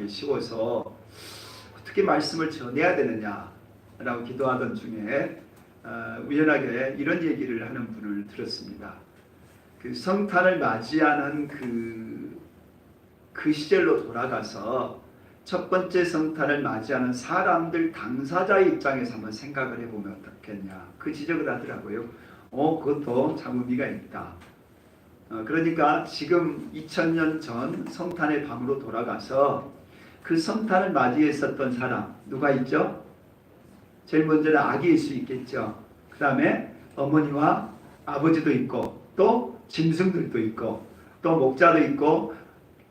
전하기 쉬워서 어떻게 말씀을 전해야 되느냐라고 기도하던 중에 우연하게 이런 얘기를 하는 분을 들었습니다. 그 성탄을 맞이하는 그 시절로 돌아가서 첫 번째 성탄을 맞이하는 사람들 당사자의 입장에서 한번 생각을 해보면 어떻겠냐, 그 지적을 하더라고요. 그것도 참 의미가 있다. 그러니까 지금 2000년 전 성탄의 밤으로 돌아가서 그 성탄을 맞이했었던 사람 누가 있죠? 제일 먼저는 아기일 수 있겠죠. 그 다음에 어머니와 아버지도 있고, 또 짐승들도 있고, 또 목자도 있고,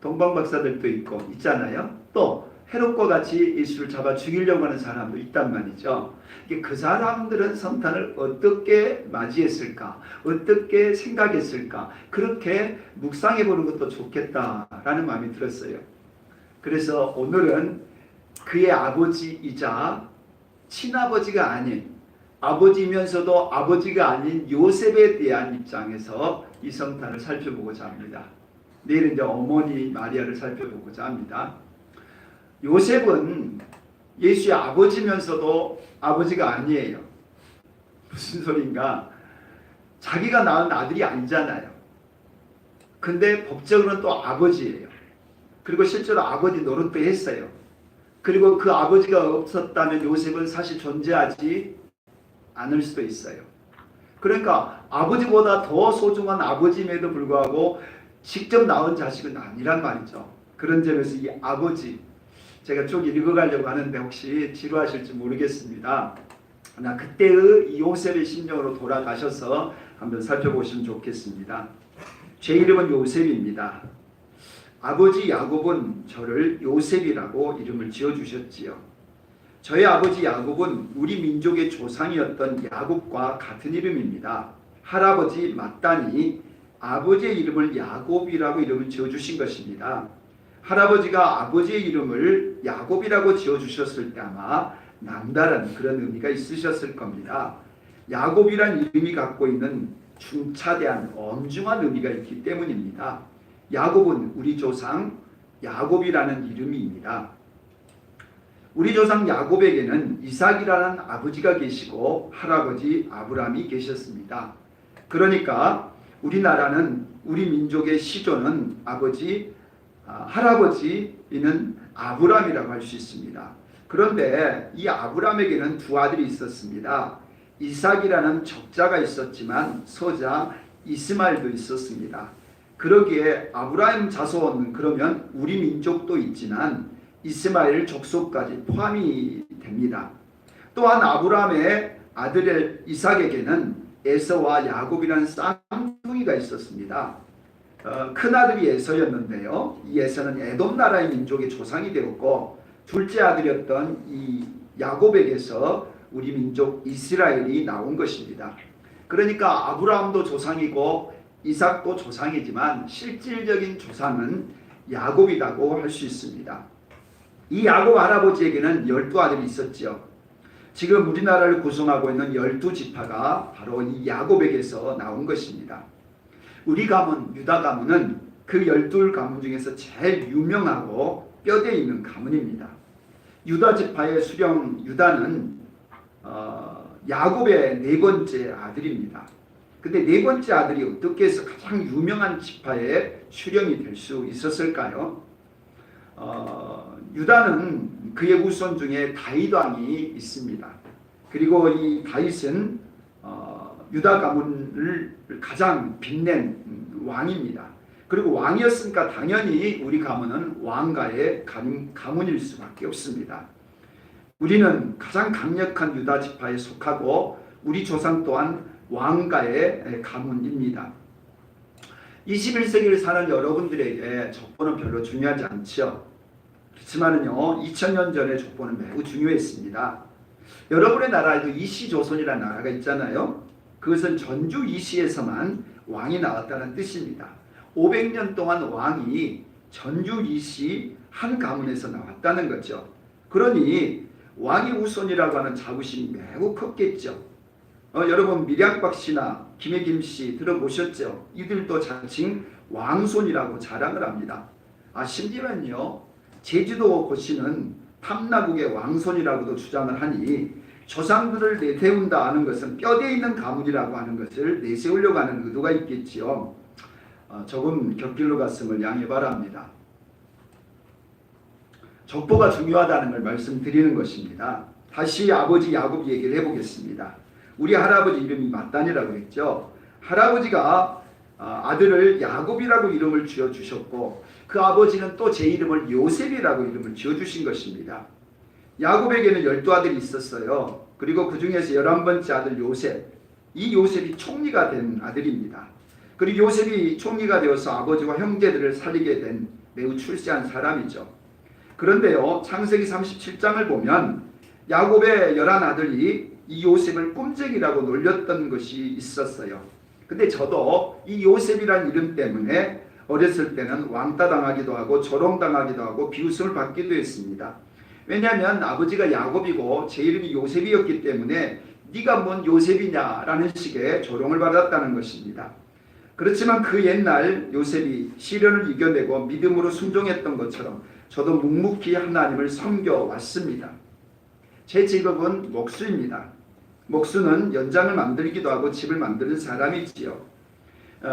동방박사들도 있고 있잖아요. 또 헤롯과 같이 예수를 잡아 죽이려고 하는 사람도 있단 말이죠. 그 사람들은 성탄을 어떻게 맞이했을까, 어떻게 생각했을까, 그렇게 묵상해 보는 것도 좋겠다라는 마음이 들었어요. 그래서 오늘은 그의 아버지이자 친아버지가 아닌, 아버지면서도 아버지가 아닌 요셉에 대한 입장에서 이 성탄을 살펴보고자 합니다. 내일은 이제 어머니 마리아를 살펴보고자 합니다. 요셉은 예수의 아버지면서도 아버지가 아니에요. 무슨 소린가? 자기가 낳은 아들이 아니잖아요. 근데 법적으로는 또 아버지예요. 그리고 실제로 아버지 노릇도 했어요. 그리고 그 아버지가 없었다면 요셉은 사실 존재하지 않을 수도 있어요. 그러니까 아버지보다 더 소중한 아버지임에도 불구하고 직접 낳은 자식은 아니란 말이죠. 그런 점에서 이 아버지, 제가 쭉 읽어가려고 하는데 혹시 지루하실지 모르겠습니다. 나 그때의 이 요셉의 심정으로 돌아가셔서 한번 살펴보시면 좋겠습니다. 제 이름은 요셉입니다. 아버지 야곱은 저를 요셉이라고 이름을 지어주셨지요. 저의 아버지 야곱은 우리 민족의 조상이었던 야곱과 같은 이름입니다. 할아버지 맏단이 아버지의 이름을 야곱이라고 이름을 지어주신 것입니다. 할아버지가 아버지의 이름을 야곱이라고 지어주셨을 때 아마 남다른 그런 의미가 있으셨을 겁니다. 야곱이란 이름이 갖고 있는 중차대한 엄중한 의미가 있기 때문입니다. 야곱은 우리 조상 야곱이라는 이름입니다. 우리 조상 야곱에게는 이삭이라는 아버지가 계시고 할아버지 아브라함이 계셨습니다. 그러니까 우리나라는, 우리 민족의 시조는 할아버지는 아브라함이라고 할 수 있습니다. 그런데 이 아브라함에게는 두 아들이 있었습니다. 이삭이라는 적자가 있었지만 서자 이스마엘도 있었습니다. 그러기에 아브라함 자손, 그러면 우리 민족도 있지만 이스마엘 족속까지 포함이 됩니다. 또한 아브라함의 아들 이삭에게는 에서와 야곱이라는 쌍둥이가 있었습니다. 큰아들이 에서였는데요. 이 에서는 에돔 나라의 민족의 조상이 되었고, 둘째 아들이었던 이 야곱에게서 우리 민족 이스라엘이 나온 것입니다. 그러니까 아브라함도 조상이고 이삭도 조상이지만 실질적인 조상은 야곱이라고 할 수 있습니다. 이 야곱 할아버지에게는 12아들이 있었죠. 지금 우리나라를 구성하고 있는 12지파가 바로 이 야곱에게서 나온 것입니다. 우리 가문, 유다 가문은 그 12가문 중에서 제일 유명하고 뼈대 있는 가문입니다. 유다 지파의 수령 유다는 야곱의 네 번째 아들입니다. 근데 네 번째 아들이 어떻게 해서 가장 유명한 지파의 수령이 될 수 있었을까요? 유다는 그의 후손 중에 다윗 왕이 있습니다. 그리고 이 다윗은 유다 가문을 가장 빛낸 왕입니다. 그리고 왕이었으니까 당연히 우리 가문은 왕가의 가문일 수밖에 없습니다. 우리는 가장 강력한 유다 지파에 속하고 우리 조상 또한 왕가의 가문입니다. 21세기를 사는 여러분들에게 족보는 별로 중요하지 않죠. 그렇지만은요, 2000년 전의 족보는 매우 중요했습니다. 여러분의 나라에도 이시조선이라는 나라가 있잖아요. 그것은 전주 이시에서만 왕이 나왔다는 뜻입니다. 500년 동안 왕이 전주 이시 한 가문에서 나왔다는 거죠. 그러니 왕의 후손이라고 하는 자부심이 매우 컸겠죠. 여러분 밀양박씨나 김혜김씨 들어보셨죠? 이들도 자칭 왕손이라고 자랑을 합니다. 심지어는요, 제주도 고씨는 탐나국의 왕손이라고도 주장을 하니 조상들을 내세운다 하는 것은 뼈대 있는 가문이라고 하는 것을 내세우려고 하는 의도가 있겠지요. 조금 곁길로 갔음을 양해 바랍니다. 족보가 중요하다는 걸 말씀드리는 것입니다. 다시 아버지 야곱 얘기를 해보겠습니다. 우리 할아버지 이름이 마단이라고 했죠. 할아버지가 아들을 야곱이라고 이름을 지어주셨고 그 아버지는 또 제 이름을 요셉이라고 이름을 지어주신 것입니다. 야곱에게는 12아들이 있었어요. 그리고 그 중에서 11번째 아들 요셉, 이 요셉이 총리가 된 아들입니다. 그리고 요셉이 총리가 되어서 아버지와 형제들을 살리게 된 매우 출세한 사람이죠. 그런데요, 창세기 37장을 보면 야곱의 11아들이 이 요셉을 꿈쟁이라고 놀렸던 것이 있었어요. 근데 저도 이 요셉이란 이름 때문에 어렸을 때는 왕따 당하기도 하고 조롱당하기도 하고 비웃음을 받기도 했습니다. 왜냐하면 아버지가 야곱이고 제 이름이 요셉이었기 때문에 네가 뭔 요셉이냐라는 식의 조롱을 받았다는 것입니다. 그렇지만 그 옛날 요셉이 시련을 이겨내고 믿음으로 순종했던 것처럼 저도 묵묵히 하나님을 섬겨왔습니다. 제 직업은 목수입니다. 목수는 연장을 만들기도 하고 집을 만드는 사람이지요.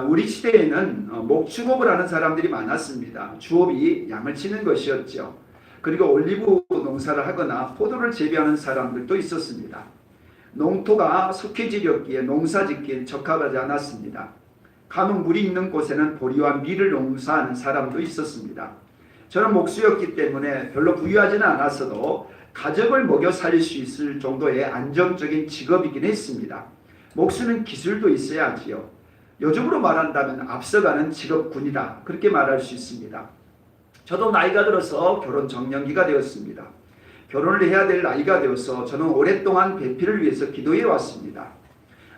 우리 시대에는 목축업을 하는 사람들이 많았습니다. 주업이 양을 치는 것이었죠. 그리고 올리브 농사를 하거나 포도를 재배하는 사람들도 있었습니다. 농토가 석회지였기에 농사짓기에 적합하지 않았습니다. 간혹 물이 있는 곳에는 보리와 밀을 농사하는 사람도 있었습니다. 저는 목수였기 때문에 별로 부유하지는 않았어도 가족을 먹여 살릴 수 있을 정도의 안정적인 직업이긴 했습니다. 목수는 기술도 있어야 하지요. 요즘으로 말한다면 앞서가는 직업군이다, 그렇게 말할 수 있습니다. 저도 나이가 들어서 결혼 정년기가 되었습니다. 결혼을 해야 될 나이가 되어서 저는 오랫동안 배필을 위해서 기도해 왔습니다.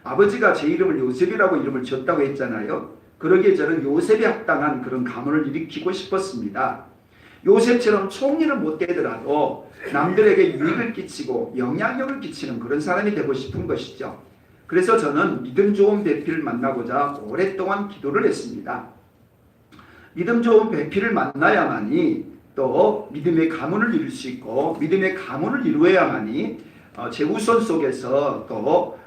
아버지가 제 이름을 요셉이라고 이름을 지었다고 했잖아요. 그러기에 저는 요셉에 합당한 그런 가문을 일으키고 싶었습니다. 요셉처럼 총리는 못 되더라도 남들에게 유익을 끼치고 영향력을 끼치는 그런 사람이 되고 싶은 것이죠. 그래서 저는 믿음 좋은 배필을 만나고자 오랫동안 기도를 했습니다. 믿음 좋은 배필을 만나야만이 또 믿음의 가문을 이룰 수 있고 믿음의 가문을 이루어야만이 제 후손 속에서 또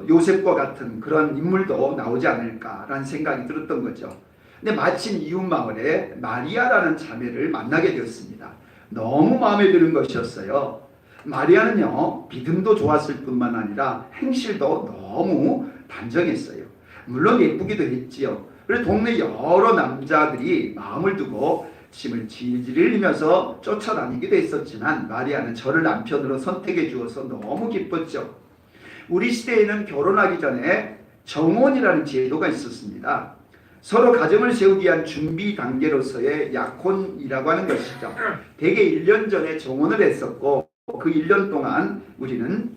요셉과 같은 그런 인물도 나오지 않을까라는 생각이 들었던 거죠. 근데 마침 이웃 마을에 마리아라는 자매를 만나게 되었습니다. 너무 마음에 드는 것이었어요. 마리아는요, 믿음도 좋았을 뿐만 아니라 행실도 너무 단정했어요. 물론 예쁘기도 했지요. 그래서 동네 여러 남자들이 마음을 두고 침을 질질 흘리면서 쫓아다니기도 했었지만 마리아는 저를 남편으로 선택해 주어서 너무 기뻤죠. 우리 시대에는 결혼하기 전에 정혼이라는 제도가 있었습니다. 서로 가정을 세우기 위한 준비 단계로서의 약혼이라고 하는 것이죠. 대개 1년 전에 정혼을 했었고 그 1년 동안 우리는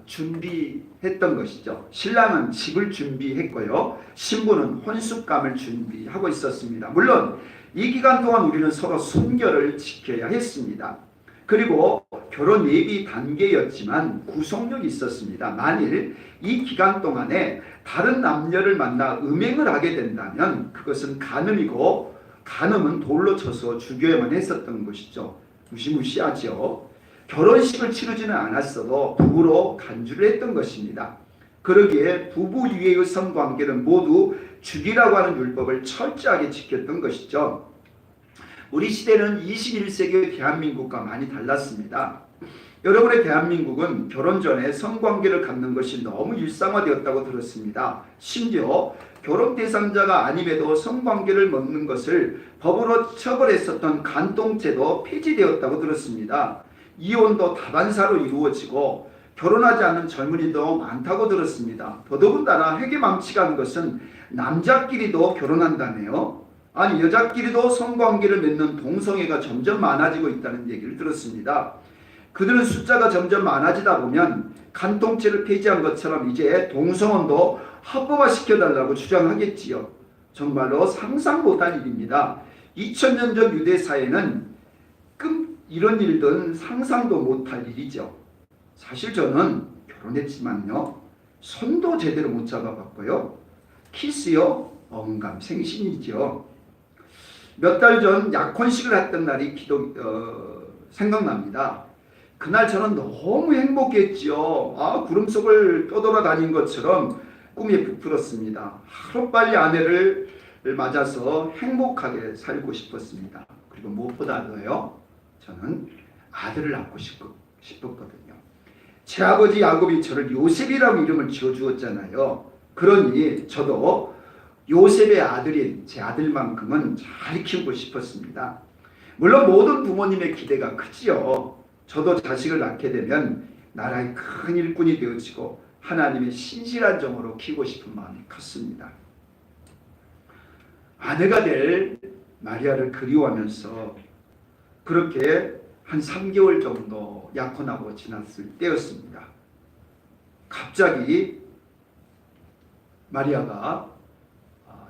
준비했던 것이죠. 신랑은 집을 준비했고요. 신부는 혼숙감을 준비하고 있었습니다. 물론 이 기간 동안 우리는 서로 순결을 지켜야 했습니다. 그리고 결혼 예비 단계였지만 구속력이 있었습니다. 만일 이 기간 동안에 다른 남녀를 만나 음행을 하게 된다면 그것은 간음이고 간음은 돌로 쳐서 죽여야만 했었던 것이죠. 무시무시하죠. 결혼식을 치르지는 않았어도 부부로 간주를 했던 것입니다. 그러기에 부부 이외의 성관계는 모두 죽이라고 하는 율법을 철저하게 지켰던 것이죠. 우리 시대는 21세기의 대한민국과 많이 달랐습니다. 여러분의 대한민국은 결혼 전에 성관계를 갖는 것이 너무 일상화되었다고 들었습니다. 심지어 결혼 대상자가 아님에도 성관계를 먹는 것을 법으로 처벌했었던 간통죄도 폐지되었다고 들었습니다. 이혼도 다반사로 이루어지고 결혼하지 않는 젊은이도 많다고 들었습니다. 더더군다나 회개망치가 한 것은 남자끼리도 결혼한다네요. 아니 여자끼리도 성관계를 맺는 동성애가 점점 많아지고 있다는 얘기를 들었습니다. 그들은 숫자가 점점 많아지다 보면 간통죄를 폐지한 것처럼 이제 동성혼도 합법화시켜달라고 주장하겠지요. 정말로 상상 못한 일입니다. 2000년 전 유대 사회는 이런 일들은 상상도 못할 일이죠. 사실 저는 결혼했지만요, 손도 제대로 못 잡아봤고요. 키스요, 언감생심이죠. 몇 달 전 약혼식을 했던 날이 생각납니다. 그날 저는 너무 행복했지요. 구름 속을 떠돌아다닌 것처럼 꿈이 부풀었습니다. 하루빨리 아내를 맞아서 행복하게 살고 싶었습니다. 그리고 무엇보다도요, 저는 아들을 낳고 싶었거든요. 제 아버지 야곱이 저를 요셉이라고 이름을 지어주었잖아요. 그러니 저도 요셉의 아들인 제 아들만큼은 잘 키우고 싶었습니다. 물론 모든 부모님의 기대가 크지요. 저도 자식을 낳게 되면 나라의 큰 일꾼이 되어지고 하나님의 신실한 종으로 키우고 싶은 마음이 컸습니다. 아내가 될 마리아를 그리워하면서 그렇게 한 3개월 정도 약혼하고 지났을 때였습니다. 갑자기 마리아가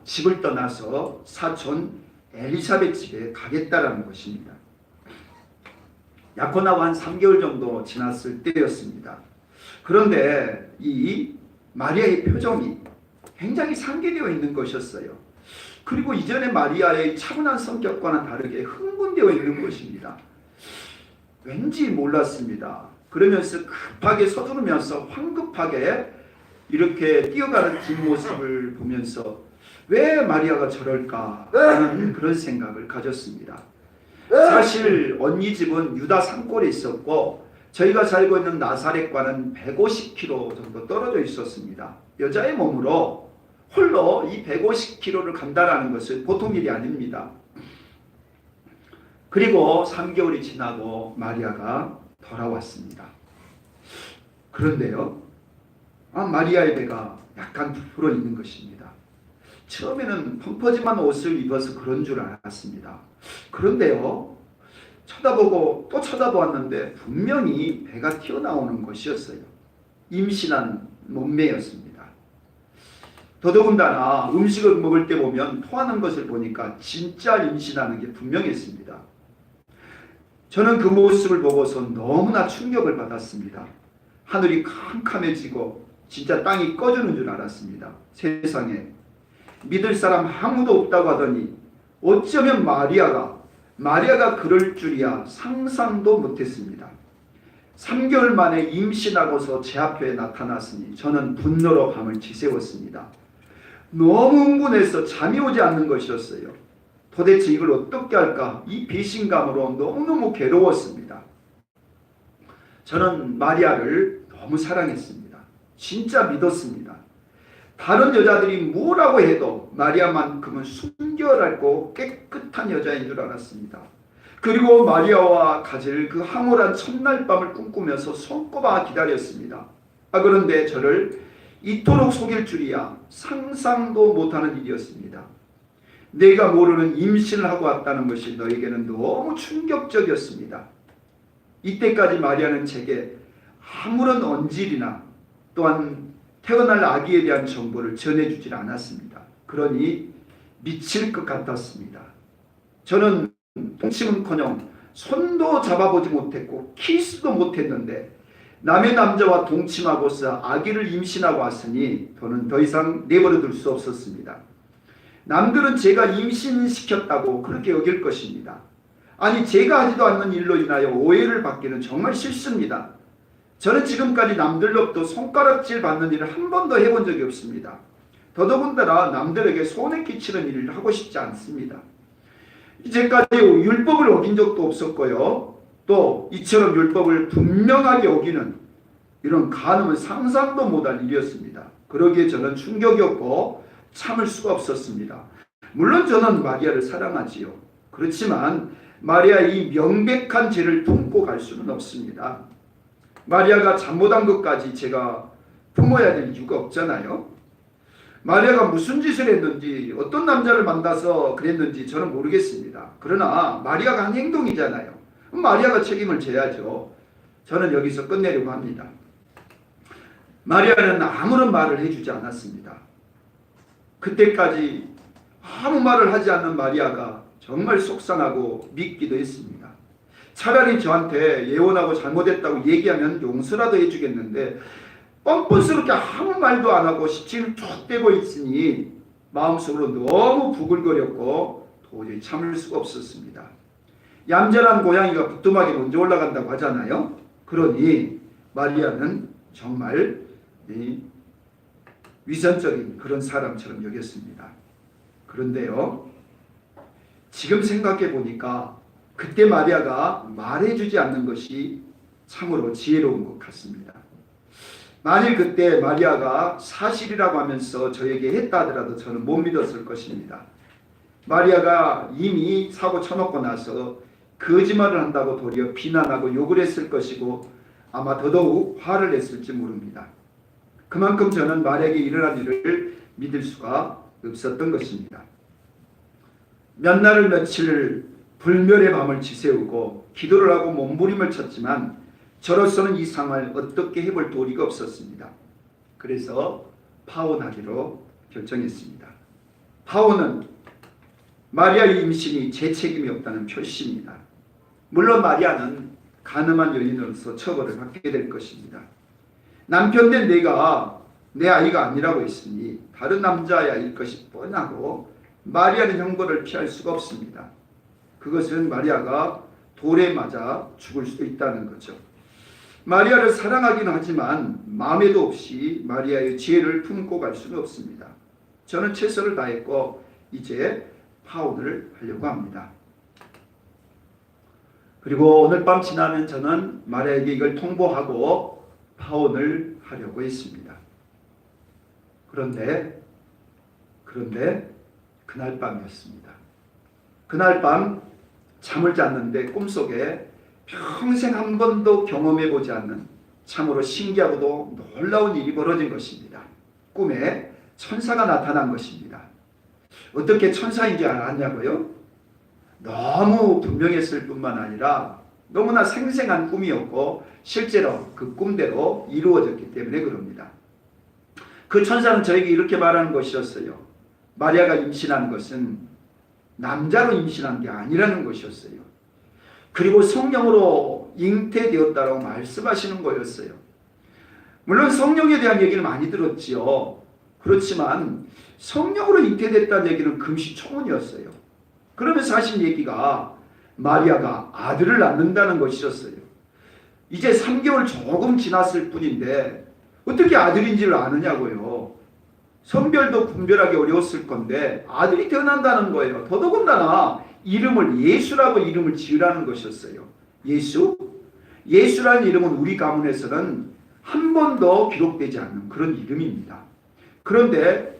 집을 떠나서 사촌 엘리사벳 집에 가겠다라는 것입니다. 약혼하고 한 3개월 정도 지났을 때였습니다. 그런데 이 마리아의 표정이 굉장히 상기되어 있는 것이었어요. 그리고 이전에 마리아의 차분한 성격과는 다르게 흥분되어 있는 것입니다. 왠지 몰랐습니다. 그러면서 급하게 서두르면서 황급하게 이렇게 뛰어가는 뒷모습을 보면서 왜 마리아가 저럴까 하는 그런 생각을 가졌습니다. 사실 언니 집은 유다 산골에 있었고 저희가 살고 있는 나사렛과는 150km 정도 떨어져 있었습니다. 여자의 몸으로 홀로 이 150km를 간다는 것은 보통 일이 아닙니다. 그리고 3개월이 지나고 마리아가 돌아왔습니다. 그런데요, 마리아의 배가 약간 부풀어 있는 것입니다. 처음에는 펑퍼짐한 옷을 입어서 그런 줄 알았습니다. 그런데요, 쳐다보고 또 쳐다보았는데 분명히 배가 튀어나오는 것이었어요. 임신한 몸매였습니다. 더더군다나 음식을 먹을 때 보면 토하는 것을 보니까 진짜 임신하는 게 분명했습니다. 저는 그 모습을 보고서 너무나 충격을 받았습니다. 하늘이 캄캄해지고 진짜 땅이 꺼주는 줄 알았습니다. 세상에 믿을 사람 아무도 없다고 하더니 어쩌면 마리아가 그럴 줄이야 상상도 못했습니다. 3개월 만에 임신하고서 제 앞에 나타났으니 저는 분노로 밤을 지새웠습니다. 너무 흥분해서 잠이 오지 않는 것이었어요. 도대체 이걸 어떻게 할까? 이 배신감으로 너무너무 괴로웠습니다. 저는 마리아를 너무 사랑했습니다. 진짜 믿었습니다. 다른 여자들이 뭐라고 해도 마리아만큼은 순결하고 깨끗한 여자인 줄 알았습니다. 그리고 마리아와 가질 그 황홀한 첫날 밤을 꿈꾸면서 손꼽아 기다렸습니다. 그런데 저를 이토록 속일 줄이야 상상도 못하는 일이었습니다. 내가 모르는 임신을 하고 왔다는 것이 너에게는 너무 충격적이었습니다. 이때까지 마리아는 제게 아무런 언질이나 또한 태어날 아기에 대한 정보를 전해주질 않았습니다. 그러니 미칠 것 같았습니다. 저는 동침은커녕 손도 잡아보지 못했고 키스도 못했는데 남의 남자와 동침하고서 아기를 임신하고 왔으니 저는 더 이상 내버려둘 수 없었습니다. 남들은 제가 임신시켰다고 그렇게 여길 것입니다. 아니 제가 하지도 않는 일로 인하여 오해를 받기는 정말 싫습니다. 저는 지금까지 남들로부터 손가락질 받는 일을 한 번도 해본 적이 없습니다. 더더군다나 남들에게 손해 끼치는 일을 하고 싶지 않습니다. 이제까지 율법을 어긴 적도 없었고요. 또 이처럼 율법을 분명하게 어기는 이런 간음은 상상도 못할 일이었습니다. 그러기에 저는 충격이었고 참을 수가 없었습니다. 물론 저는 마리아를 사랑하지요. 그렇지만 마리아의 이 명백한 죄를 품고 갈 수는 없습니다. 마리아가 잘못한 것까지 제가 품어야 될 이유가 없잖아요. 마리아가 무슨 짓을 했는지 어떤 남자를 만나서 그랬는지 저는 모르겠습니다. 그러나 마리아가 한 행동이잖아요. 마리아가 책임을 져야죠. 저는 여기서 끝내려고 합니다. 마리아는 아무런 말을 해주지 않았습니다. 그때까지 아무 말을 하지 않는 마리아가 정말 속상하고 밉기도 했습니다. 차라리 저한테 예언하고 잘못했다고 얘기하면 용서라도 해주겠는데 뻔뻔스럽게 아무 말도 안 하고 시침을 쭉 떼고 있으니 마음속으로 너무 부글거렸고 도저히 참을 수가 없었습니다. 얌전한 고양이가 부뚜막에 먼저 올라간다고 하잖아요. 그러니 마리아는 정말 위선적인 그런 사람처럼 여겼습니다. 그런데요, 지금 생각해 보니까 그때 마리아가 말해주지 않는 것이 참으로 지혜로운 것 같습니다. 만일 그때 마리아가 사실이라고 하면서 저에게 했다 하더라도 저는 못 믿었을 것입니다. 마리아가 이미 사고 쳐놓고 나서 거짓말을 한다고 도리어 비난하고 욕을 했을 것이고 아마 더더욱 화를 냈을지 모릅니다. 그만큼 저는 마리아에게 일어난 일을 믿을 수가 없었던 것입니다. 몇 날을 며칠을 불멸의 밤을 지새우고 기도를 하고 몸부림을 쳤지만 저로서는 이 상황을 어떻게 해볼 도리가 없었습니다. 그래서 파혼하기로 결정했습니다. 파혼은 마리아의 임신이 제 책임이 없다는 표시입니다. 물론 마리아는 가늠한 여인으로서 처벌을 받게 될 것입니다. 남편 된 내가 내 아이가 아니라고 했으니 다른 남자의 아이일 것이 뻔하고 마리아는 형벌을 피할 수가 없습니다. 그것은 마리아가 돌에 맞아 죽을 수도 있다는 거죠. 마리아를 사랑하기는 하지만 마음에도 없이 마리아의 지혜를 품고 갈 수는 없습니다. 저는 최선을 다했고 이제 파혼을 하려고 합니다. 그리고 오늘 밤 지나면 저는 마리아에게 이걸 통보하고 파혼을 하려고 했습니다. 그런데 그날 밤이었습니다. 그날 밤 잠을 잤는데 꿈속에 평생 한 번도 경험해보지 않는 참으로 신기하고도 놀라운 일이 벌어진 것입니다. 꿈에 천사가 나타난 것입니다. 어떻게 천사인지 알았냐고요? 너무 분명했을 뿐만 아니라 너무나 생생한 꿈이었고 실제로 그 꿈대로 이루어졌기 때문에 그럽니다. 그 천사는 저에게 이렇게 말하는 것이었어요. 마리아가 임신한 것은 남자로 임신한 게 아니라는 것이었어요. 그리고 성령으로 잉태되었다라고 말씀하시는 거였어요. 물론 성령에 대한 얘기를 많이 들었지요. 그렇지만 성령으로 잉태됐다는 얘기는 금시초문이었어요. 그러면서 하신 얘기가 마리아가 아들을 낳는다는 것이었어요. 이제 3개월 조금 지났을 뿐인데 어떻게 아들인지를 아느냐고요. 성별도 분별하기 어려웠을 건데 아들이 태어난다는 거예요. 더더군다나 이름을 예수라고 이름을 지으라는 것이었어요. 예수? 예수라는 이름은 우리 가문에서는 한 번도 기록되지 않는 그런 이름입니다. 그런데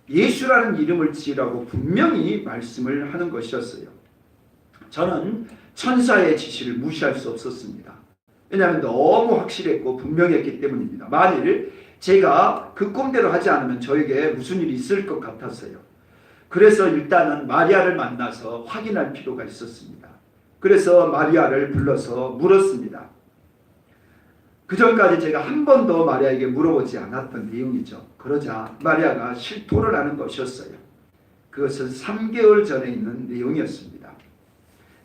예수라는 이름을 지으라고 분명히 말씀을 하는 것이었어요. 저는 천사의 지시를 무시할 수 없었습니다. 왜냐하면 너무 확실했고 분명했기 때문입니다. 만일 제가 그 꿈대로 하지 않으면 저에게 무슨 일이 있을 것 같았어요. 그래서 일단은 마리아를 만나서 확인할 필요가 있었습니다. 그래서 마리아를 불러서 물었습니다. 그 전까지 제가 한 번도 마리아에게 물어보지 않았던 내용이죠. 그러자 마리아가 실토를 하는 것이었어요. 그것은 3개월 전에 있는 내용이었습니다.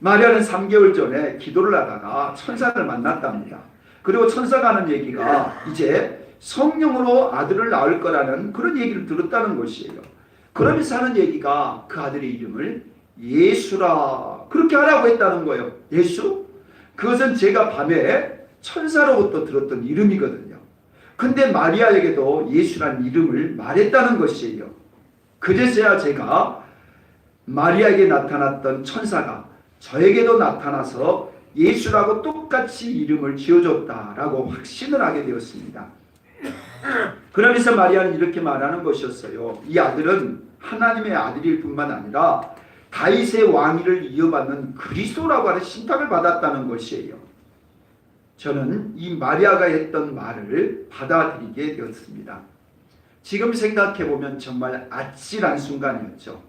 마리아는 3개월 전에 기도를 하다가 천사를 만났답니다. 그리고 천사가 하는 얘기가 이제 성령으로 아들을 낳을 거라는 그런 얘기를 들었다는 것이에요. 그러면서 하는 얘기가 그 아들의 이름을 예수라 그렇게 하라고 했다는 거예요. 예수? 그것은 제가 밤에 천사로부터 들었던 이름이거든요. 근데 마리아에게도 예수라는 이름을 말했다는 것이에요. 그제서야 제가 마리아에게 나타났던 천사가 저에게도 나타나서 예수라고 똑같이 이름을 지어줬다라고 확신을 하게 되었습니다. 그러면서 마리아는 이렇게 말하는 것이었어요. 이 아들은 하나님의 아들일 뿐만 아니라 다윗의 왕위를 이어받는 그리스도라고 하는 신탁을 받았다는 것이에요. 저는 이 마리아가 했던 말을 받아들이게 되었습니다. 지금 생각해보면 정말 아찔한 순간이었죠.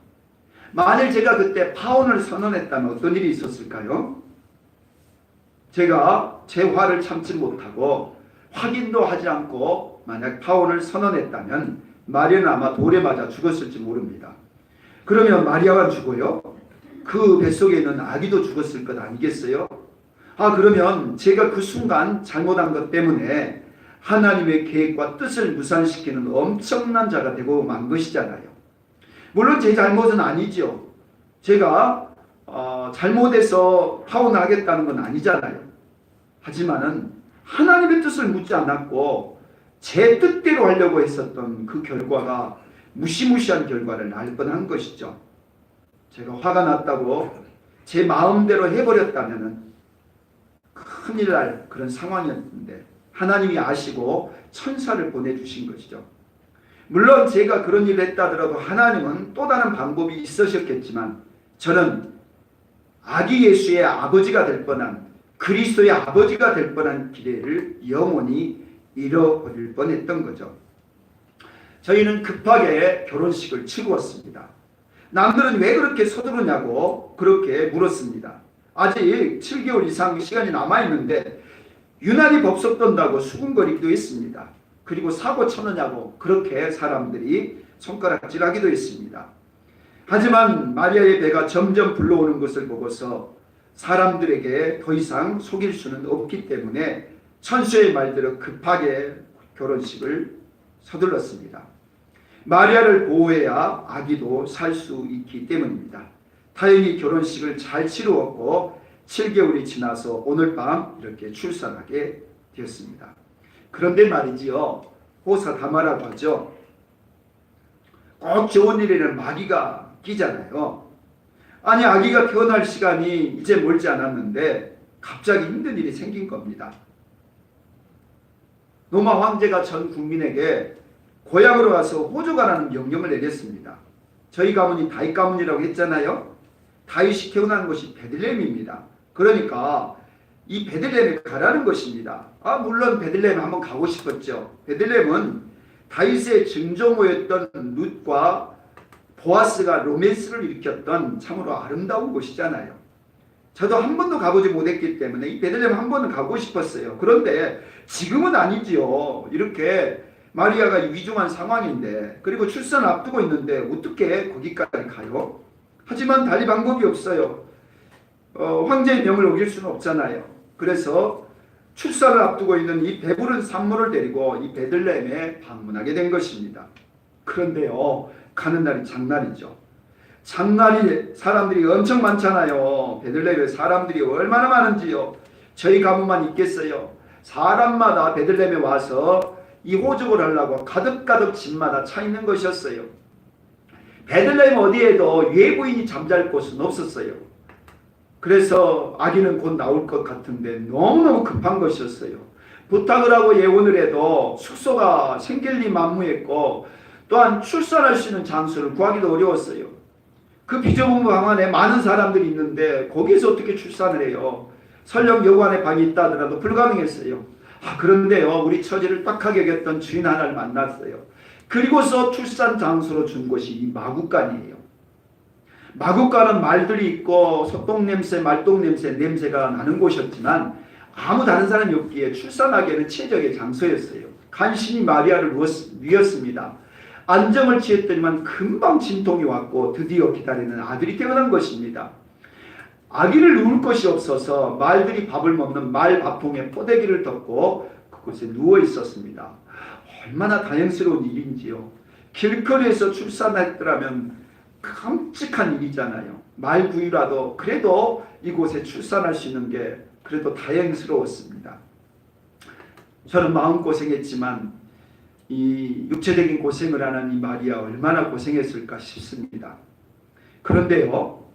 만일 제가 그때 파혼을 선언했다면 어떤 일이 있었을까요? 제가 제 화를 참지 못하고 확인도 하지 않고 만약 파혼을 선언했다면 마리아는 아마 돌에 맞아 죽었을지 모릅니다. 그러면 마리아가 죽어요? 그 뱃속에 있는 아기도 죽었을 것 아니겠어요? 그러면 제가 그 순간 잘못한 것 때문에 하나님의 계획과 뜻을 무산시키는 엄청난 자가 되고 만 것이잖아요. 물론 제 잘못은 아니죠. 제가 잘못해서 파혼하겠다는 건 아니잖아요. 하지만은 하나님의 뜻을 묻지 않았고 제 뜻대로 하려고 했었던 그 결과가 무시무시한 결과를 낳을 뻔한 것이죠. 제가 화가 났다고 제 마음대로 해버렸다면 큰일 날 그런 상황이었는데 하나님이 아시고 천사를 보내주신 것이죠. 물론 제가 그런 일을 했다 하더라도 하나님은 또 다른 방법이 있으셨겠지만 저는 아기 예수의 아버지가 될 뻔한, 그리스도의 아버지가 될 뻔한 기회를 영원히 잃어버릴 뻔했던 거죠. 저희는 급하게 결혼식을 치루었습니다. 남들은 왜 그렇게 서두르냐고 그렇게 물었습니다. 아직 7개월 이상 시간이 남아있는데 유난히 법석 떤다고 수군거리기도 했습니다. 그리고 사고 쳐느냐고 그렇게 사람들이 손가락질하기도 했습니다. 하지만 마리아의 배가 점점 불러오는 것을 보고서 사람들에게 더 이상 속일 수는 없기 때문에 천수의 말대로 급하게 결혼식을 서둘렀습니다. 마리아를 보호해야 아기도 살 수 있기 때문입니다. 다행히 결혼식을 잘 치루었고 7개월이 지나서 오늘 밤 이렇게 출산하게 되었습니다. 그런데 말이지요, 호사다마라고 하죠. 꼭 좋은 일에는 마귀가 끼잖아요. 아니 아기가 태어날 시간이 이제 멀지 않았는데 갑자기 힘든 일이 생긴 겁니다. 로마 황제가 전 국민에게 고향으로 가서 호주가라는 명령을 내렸습니다. 저희 가문이 다윗 가문이라고 했잖아요. 다윗이 태어난 곳이 베들레헴입니다. 그러니까 이 베들레헴에 가라는 것입니다. 물론 베들레헴에 한번 가고 싶었죠. 베들레헴은 다윗의 증조모였던 룻과 보아스가 로맨스를 일으켰던 참으로 아름다운 곳이잖아요. 저도 한 번도 가보지 못했기 때문에 이 베들레헴 한 번은 가고 싶었어요. 그런데 지금은 아니지요. 이렇게 마리아가 위중한 상황인데, 그리고 출산 앞두고 있는데 어떻게 거기까지 가요? 하지만 달리 방법이 없어요. 황제의 명을 어길 수는 없잖아요. 그래서 출산을 앞두고 있는 이 배부른 산모를 데리고 이 베들레헴에 방문하게 된 것입니다. 그런데요, 가는 날이 장날이죠. 장날이 사람들이 엄청 많잖아요. 베들레헴에 사람들이 얼마나 많은지요. 저희 가문만 있겠어요. 사람마다 베들레헴에 와서 이 호적을 하려고 가득가득 집마다 차 있는 것이었어요. 베들레헴 어디에도 외부인이 잠잘 곳은 없었어요. 그래서 아기는 곧 나올 것 같은데 너무너무 급한 것이었어요. 부탁을 하고 예언을 해도 숙소가 생길리 만무했고 또한 출산할 수 있는 장소를 구하기도 어려웠어요. 그 비좁은 방 안에 많은 사람들이 있는데 거기서 어떻게 출산을 해요? 설령 여관 안에 방이 있다 하더라도 불가능했어요. 그런데요, 우리 처지를 딱하게 여겼던 주인 하나를 만났어요. 그리고서 출산 장소로 준 곳이 이 마구간이에요. 마구간은 말들이 있고 소똥냄새, 말똥냄새, 냄새가 나는 곳이었지만 아무 다른 사람이 없기에 출산하기에는 최적의 장소였어요. 간신히 마리아를 누웠습니다. 안정을 취했더니만 금방 진통이 왔고 드디어 기다리는 아들이 태어난 것입니다. 아기를 누울 것이 없어서 말들이 밥을 먹는 말밥통에 포대기를 덮고 그곳에 누워 있었습니다. 얼마나 다행스러운 일인지요. 길거리에서 출산했더라면 끔찍한 일이잖아요. 말구유라도 그래도 이곳에 출산할 수 있는 게 그래도 다행스러웠습니다. 저는 마음고생했지만 이 육체적인 고생을 하는 이 마리아 얼마나 고생했을까 싶습니다. 그런데요,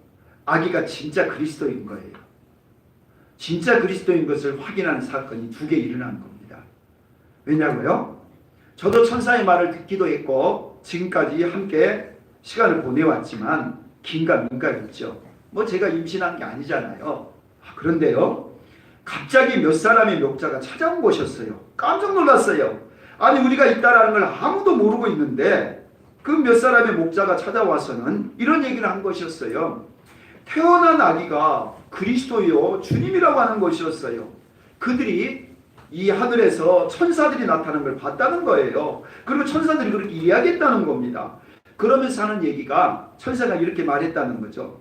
아기가 진짜 그리스도인 거예요. 진짜 그리스도인 것을 확인하는 사건이 2개 일어난 겁니다. 왜냐고요? 저도 천사의 말을 듣기도 했고 지금까지 함께 시간을 보내왔지만 긴가민가했죠. 제가 임신한 게 아니잖아요. 그런데요, 갑자기 몇 사람의 목자가 찾아온 것이었어요. 깜짝 놀랐어요. 아니 우리가 있다라는 걸 아무도 모르고 있는데 그 몇 사람의 목자가 찾아와서는 이런 얘기를 한 것이었어요. 태어난 아기가 그리스도요 주님이라고 하는 것이었어요. 그들이 이 하늘에서 천사들이 나타나는 걸 봤다는 거예요. 그리고 천사들이 그렇게 이야기했다는 겁니다. 그러면서 하는 얘기가 천사가 이렇게 말했다는 거죠.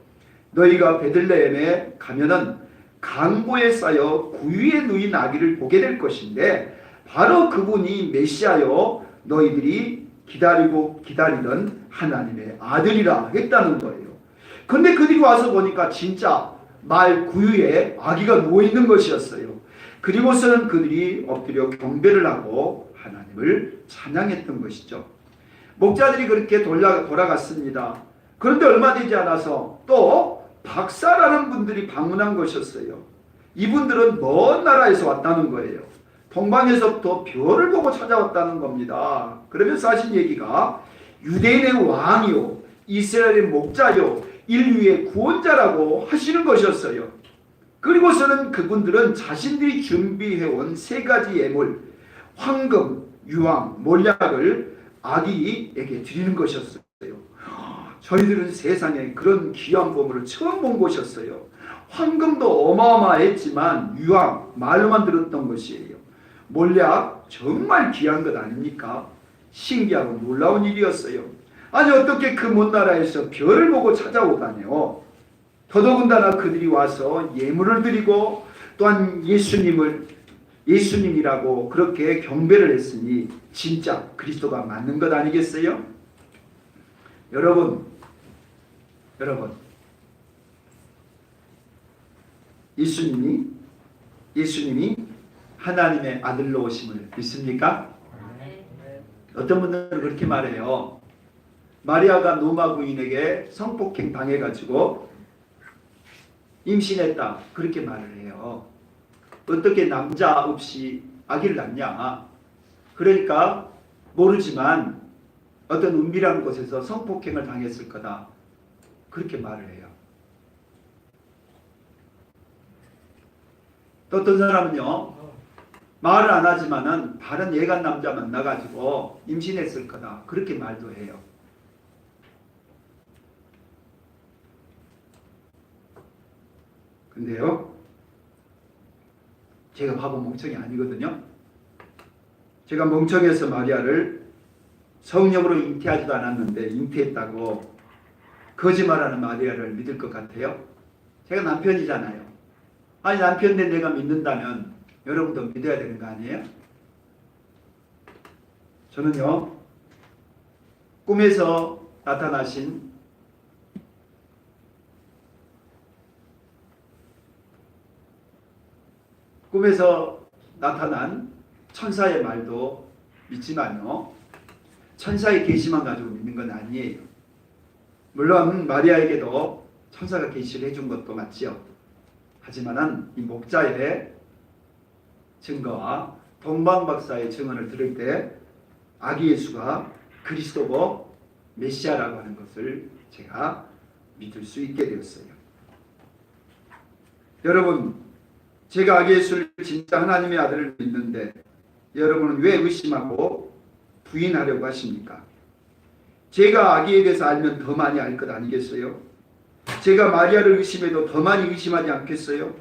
너희가 베들레헴에 가면은 강보에 쌓여 구유에 누인 아기를 보게 될 것인데 바로 그분이 메시아요 너희들이 기다리던 하나님의 아들이라 했다는 거예요. 근데 그들이 와서 보니까 진짜 말 구유에 아기가 누워있는 것이었어요. 그리고서는 그들이 엎드려 경배를 하고 하나님을 찬양했던 것이죠. 목자들이 그렇게 돌아갔습니다. 그런데 얼마 되지 않아서 또 박사라는 분들이 방문한 것이었어요. 이분들은 먼 나라에서 왔다는 거예요. 동방에서부터 별을 보고 찾아왔다는 겁니다. 그러면서 하신 얘기가 유대인의 왕이요, 이스라엘의 목자요, 인류의 구원자라고 하시는 것이었어요. 그리고서는 그분들은 자신들이 준비해온 세 가지 예물, 황금, 유황, 몰약을 아기에게 드리는 것이었어요. 저희들은 세상에 그런 귀한 보물을 처음 본 것이었어요. 황금도 어마어마했지만 유황, 말로만 들었던 것이에요. 몰약, 정말 귀한 것 아닙니까? 신기하고 놀라운 일이었어요. 아니 어떻게 그 먼 나라에서 별을 보고 찾아오다니요. 더더군다나 그들이 와서 예물을 드리고 또한 예수님이라고 그렇게 경배를 했으니 진짜 그리스도가 맞는 것 아니겠어요? 여러분 예수님이 하나님의 아들로 오심을 믿습니까? 어떤 분들은 그렇게 말해요. 마리아가 노마 부인에게 성폭행 당해가지고 임신했다, 그렇게 말을 해요. 어떻게 남자 없이 아기를 낳냐. 그러니까 모르지만 어떤 은밀한 곳에서 성폭행을 당했을 거다, 그렇게 말을 해요. 또 어떤 사람은요, 말을 안 하지만은 다른 예간 남자 만나가지고 임신했을 거다, 그렇게 말도 해요. 근데요, 제가 바보 멍청이 아니거든요. 제가 멍청해서 마리아를 성령으로 잉태하지도 않았는데 잉태했다고 거짓말하는 마리아를 믿을 것 같아요? 제가 남편이잖아요. 아니 남편인데 내가 믿는다면 여러분도 믿어야 되는 거 아니에요? 저는요, 꿈에서 나타나신 천사의 말도 믿지만요, 천사의 계시만 가지고 믿는 건 아니에요. 물론 마리아에게도 천사가 계시를 해준 것도 맞지요. 하지만은 이 목자의 증거와 동방박사의 증언을 들을 때 아기 예수가 그리스도고 메시아라고 하는 것을 제가 믿을 수 있게 되었어요. 여러분, 제가 아기 예수를 진짜 하나님의 아들을 믿는데 여러분은 왜 의심하고 부인하려고 하십니까? 제가 아기에 대해서 알면 더 많이 알 것 아니겠어요? 제가 마리아를 의심해도 더 많이 의심하지 않겠어요?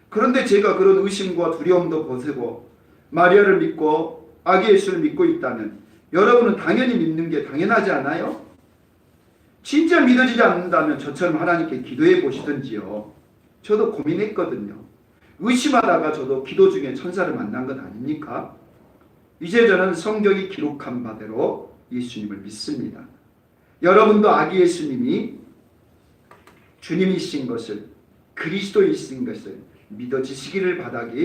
그런데 제가 그런 의심과 두려움도 벗고 마리아를 믿고 아기 예수를 믿고 있다면 여러분은 당연히 믿는 게 당연하지 않아요? 진짜 믿어지지 않는다면 저처럼 하나님께 기도해 보시든지요. 저도 고민했거든요. 의심하다가 저도 기도 중에 천사를 만난 것 아닙니까? 이제 저는 성경이 기록한 바대로 예수님을 믿습니다. 여러분도 아기 예수님이 주님이신 것을, 그리스도이신 것을 믿어지시기를 바라기